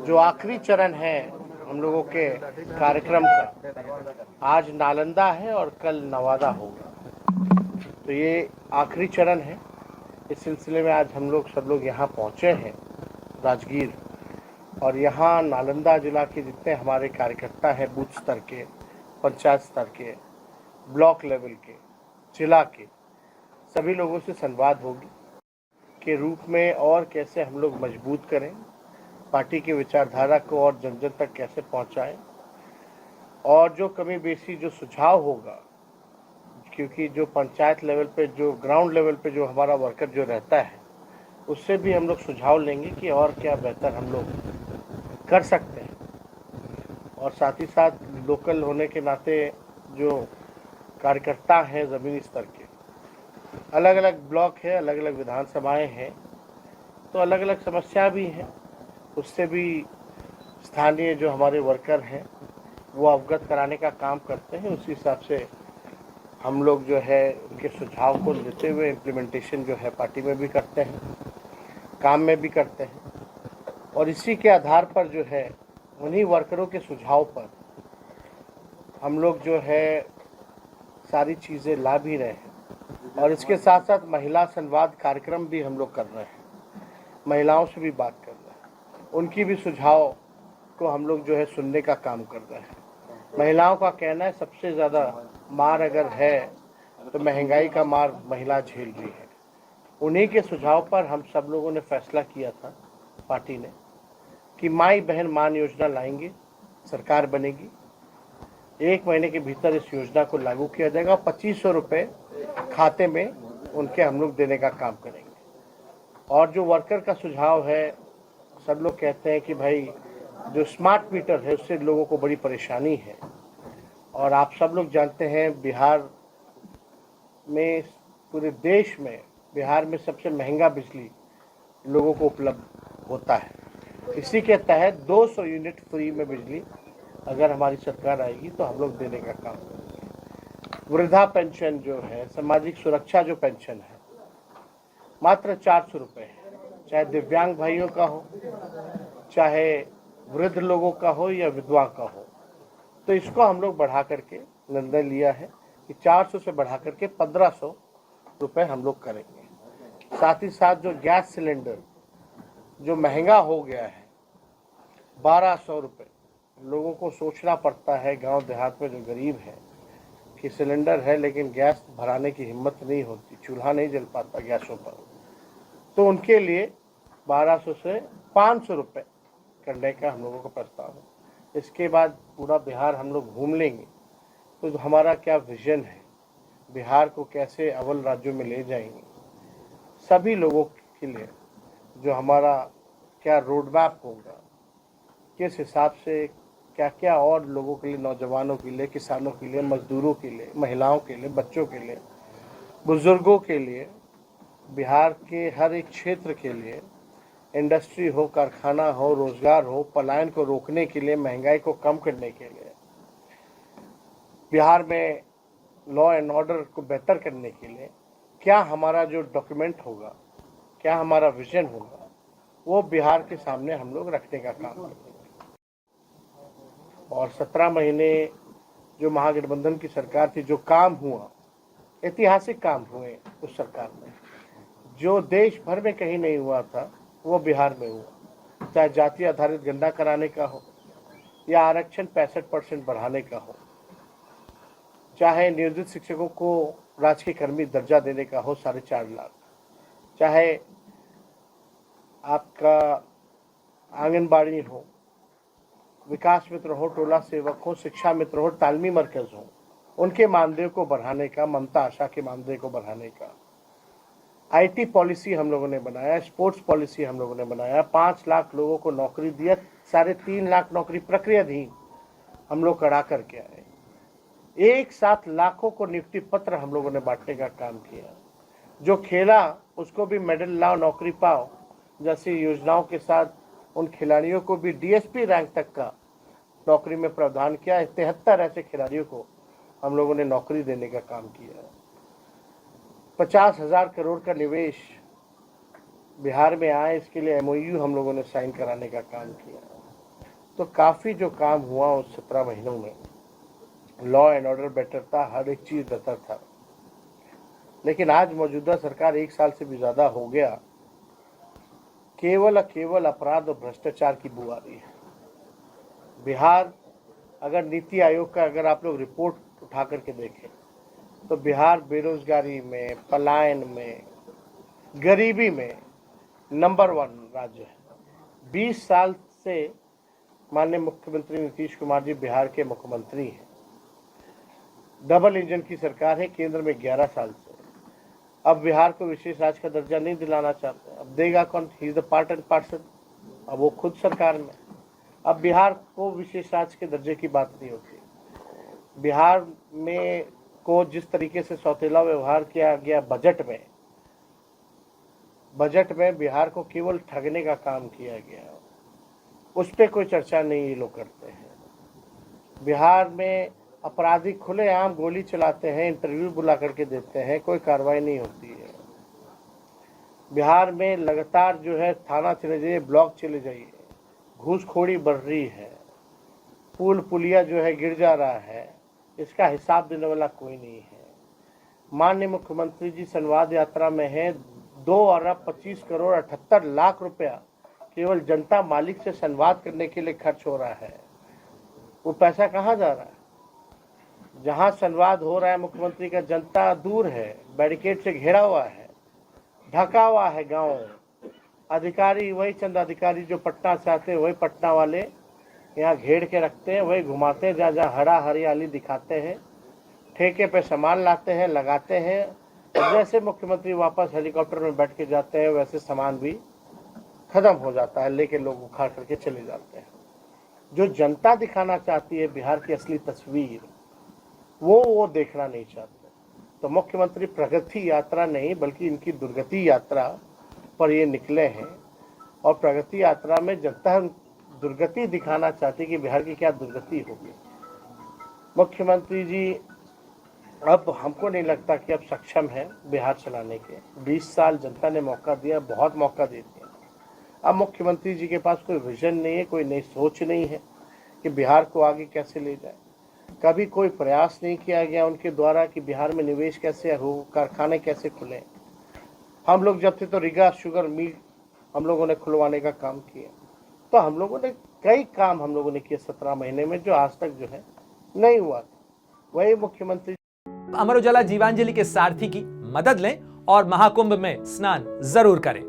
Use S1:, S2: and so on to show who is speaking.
S1: जो आखिरी चरण है हम लोगों के कार्यक्रम का, आज नालंदा है और कल नवादा होगा। तो ये आखिरी चरण है। इस सिलसिले में आज हम लोग सब लोग यहाँ पहुँचे हैं राजगीर, और यहाँ नालंदा जिला के जितने हमारे कार्यकर्ता हैं, बूथ स्तर के, पंचायत स्तर के, ब्लॉक लेवल के, जिला के, सभी लोगों से संवाद होगी के रूप में और कैसे हम लोग मजबूत करें, पार्टी की विचारधारा को और जन जन तक कैसे पहुंचाएं, और जो कमी बेसी जो सुझाव होगा, क्योंकि जो पंचायत लेवल पे, जो ग्राउंड लेवल पे जो हमारा वर्कर जो रहता है, उससे भी हम लोग सुझाव लेंगे कि और क्या बेहतर हम लोग कर सकते हैं। और साथ ही साथ लोकल होने के नाते जो कार्यकर्ता हैं ज़मीनी स्तर के, अलग अलग ब्लॉक है, अलग अलग विधानसभाएं हैं, तो अलग अलग समस्या भी हैं, उससे भी स्थानीय जो हमारे वर्कर हैं वो अवगत कराने का काम करते हैं। उसी हिसाब से हम लोग जो है उनके सुझाव को लेते हुए इम्प्लीमेंटेशन जो है पार्टी में भी करते हैं, काम में भी करते हैं, और इसी के आधार पर जो है उन्हीं वर्करों के सुझाव पर हम लोग जो है सारी चीज़ें ला भी रहे हैं। और इसके साथ साथ महिला संवाद कार्यक्रम भी हम लोग कर रहे हैं, महिलाओं से भी बात कर रहे हैं, उनकी भी सुझाव को हम लोग जो है सुनने का काम कर रहे हैं। महिलाओं का कहना है सबसे ज़्यादा मार अगर है तो महंगाई का मार महिला झेल रही है। उन्हीं के सुझाव पर हम सब लोगों ने फैसला किया था पार्टी ने कि माई बहन मान योजना लाएंगे, सरकार बनेगी, 1 महीने के भीतर इस योजना को लागू किया जाएगा, 2500 रुपये खाते में उनके हम लोग देने का काम करेंगे। और जो वर्कर का सुझाव है, सब लोग कहते हैं कि भाई जो स्मार्ट मीटर है उससे लोगों को बड़ी परेशानी है, और आप सब लोग जानते हैं बिहार में, पूरे देश में बिहार में सबसे महंगा बिजली लोगों को उपलब्ध होता है। इसी के तहत 200 यूनिट फ्री में बिजली अगर हमारी सरकार आएगी तो हम लोग देने का काम करेंगे। वृद्धा पेंशन जो है, सामाजिक सुरक्षा जो पेंशन है, मात्र 400 रुपये है, चाहे दिव्यांग भाइयों का हो, चाहे वृद्ध लोगों का हो या विधवा का हो। तो इसको हम लोग बढ़ा करके निर्णय लिया है कि 400 से बढ़ा करके 1500 रुपये हम लोग करेंगे। साथ ही साथ जो गैस सिलेंडर जो महंगा हो गया है, 1200 रुपये, लोगों को सोचना पड़ता है गांव देहात में जो गरीब है कि सिलेंडर है लेकिन गैस भराने की हिम्मत नहीं होती, चूल्हा नहीं जल पाता गैसों पर, तो उनके लिए 1200 से 500 रुपये करने का हम लोगों का प्रस्ताव है। इसके बाद पूरा बिहार हम लोग घूम लेंगे, तो हमारा क्या विजन है, बिहार को कैसे अव्वल राज्यों में ले जाएंगे, सभी लोगों के लिए जो हमारा क्या रोड मैप होगा, किस हिसाब से क्या क्या और लोगों के लिए, नौजवानों के लिए, किसानों के लिए, मजदूरों के लिए, महिलाओं के लिए, बच्चों के लिए, बुजुर्गों के लिए, बिहार के हर एक क्षेत्र के लिए, इंडस्ट्री हो, कारखाना हो, रोजगार हो, पलायन को रोकने के लिए, महंगाई को कम करने के लिए, बिहार में लॉ एंड ऑर्डर को बेहतर करने के लिए क्या हमारा जो डॉक्यूमेंट होगा, क्या हमारा विजन होगा, वो बिहार के सामने हम लोग रखने का काम करेंगे। और 17 महीने जो महागठबंधन की सरकार थी, जो काम हुआ, ऐतिहासिक काम हुए उस सरकार में, जो देश भर में कहीं नहीं हुआ था वो बिहार में हुआ। चाहे जाति आधारित गणना कराने का हो, या आरक्षण 65% बढ़ाने का हो, चाहे नियोजित शिक्षकों को राजकीय कर्मी दर्जा देने का हो 4.5 लाख, चाहे आपका आंगनबाड़ी हो, विकास मित्र हो, टोला सेवक हो, शिक्षा मित्र हो, तालमी मरकज हो, उनके मानदेय को बढ़ाने का, ममता आशा के मानदेय को बढ़ाने का, आईटी पॉलिसी हम लोगों ने बनाया, स्पोर्ट्स पॉलिसी हम लोगों ने बनाया, 5 लाख लोगों को नौकरी दिया, 3.5 लाख नौकरी प्रक्रियाधीन हम लोग करा करके आए, एक साथ लाखों को नियुक्ति पत्र हम लोगों ने बांटने का काम किया। जो खेला उसको भी मेडल लाओ, नौकरी पाओ जैसी योजनाओं के साथ उन खिलाड़ियों को भी डीएसपी रैंक तक का नौकरी में प्रावधान किया। 73 ऐसे खिलाड़ियों को हम लोगों ने नौकरी देने का काम किया। 50,000 करोड़ का निवेश बिहार में आए, इसके लिए एमओयू हम लोगों ने साइन कराने का काम किया। तो काफ़ी जो काम हुआ उस 17 महीनों में, लॉ एंड ऑर्डर बेटर था, हर एक चीज़ बेहतर था। लेकिन आज मौजूदा सरकार 1 साल से भी ज़्यादा हो गया, केवल और केवल अपराध और भ्रष्टाचार की बू आ रही है। बिहार, अगर नीति आयोग का अगर आप लोग रिपोर्ट उठा करके देखें तो बिहार बेरोजगारी में, पलायन में, गरीबी में नंबर 1 राज्य है। 20 साल से माननीय मुख्यमंत्री नीतीश कुमार जी बिहार के मुख्यमंत्री हैं। डबल इंजन की सरकार है केंद्र में 11 साल से। अब बिहार को विशेष राज्य का दर्जा नहीं दिलाना चाहते, अब देगा कौन? He is the part and parcel, अब वो खुद सरकार में। अब बिहार को विशेष राज्य के दर्जे की बात नहीं होती। बिहार में को जिस तरीके से सौतेला व्यवहार किया गया बजट में बिहार को केवल ठगने का काम किया गया, उस पर कोई चर्चा नहीं ये लोग करते हैं। बिहार में अपराधी खुलेआम गोली चलाते हैं, इंटरव्यू बुला करके देते हैं, कोई कार्रवाई नहीं होती है। बिहार में लगातार जो है थाना चले जाइए, ब्लॉक चले जाइए, घूसखोरी बढ़ रही है, पुल पुलिया जो है गिर जा रहा है, इसका हिसाब देने वाला कोई नहीं है। माननीय मुख्यमंत्री जी संवाद यात्रा में है, 2 अरब 25 करोड़ 78 लाख रुपया केवल जनता मालिक से संवाद करने के लिए खर्च हो रहा है। वो पैसा कहाँ जा रहा है? जहाँ संवाद हो रहा है मुख्यमंत्री का, जनता दूर है, बैरिकेड से घेरा हुआ है, ढका हुआ है गांव। अधिकारी वही चंद अधिकारी जो पटना से आते हैं, वही पटना वाले यहाँ घेर के रखते हैं, वही घुमाते हैं, जहाँ जहाँ हरा हरियाली दिखाते हैं, ठेके पे सामान लाते हैं, लगाते हैं। जैसे मुख्यमंत्री वापस हेलीकॉप्टर में बैठ के जाते हैं, वैसे सामान भी खत्म हो जाता है, लेके लोग उखाड़ करके चले जाते हैं। जो जनता दिखाना चाहती है बिहार की असली तस्वीर, वो देखना नहीं चाहते। तो मुख्यमंत्री प्रगति यात्रा नहीं बल्कि इनकी दुर्गति यात्रा पर ये निकले हैं, और प्रगति यात्रा में जनता दुर्गति दिखाना चाहती है कि बिहार की क्या दुर्गति होगी। मुख्यमंत्री जी अब हमको नहीं लगता कि अब सक्षम है बिहार चलाने के। 20 साल जनता ने मौका दिया, बहुत मौका दे दिया। अब मुख्यमंत्री जी के पास कोई विजन नहीं है, कोई नई सोच नहीं है कि बिहार को आगे कैसे ले जाए। कभी कोई प्रयास नहीं किया गया उनके द्वारा कि बिहार में निवेश कैसे हो, कारखाने कैसे खुले। हम लोग जब थे तो रीगा शुगर मिल हम लोगों ने खुलवाने का काम किया। तो हम लोगों ने कई काम हम लोगों ने किए 17 महीने में, जो आज तक जो है नहीं हुआ था। वही मुख्यमंत्री।
S2: अमर उजाला जीवांजलि के सारथी की मदद लें और महाकुंभ में स्नान जरूर करें।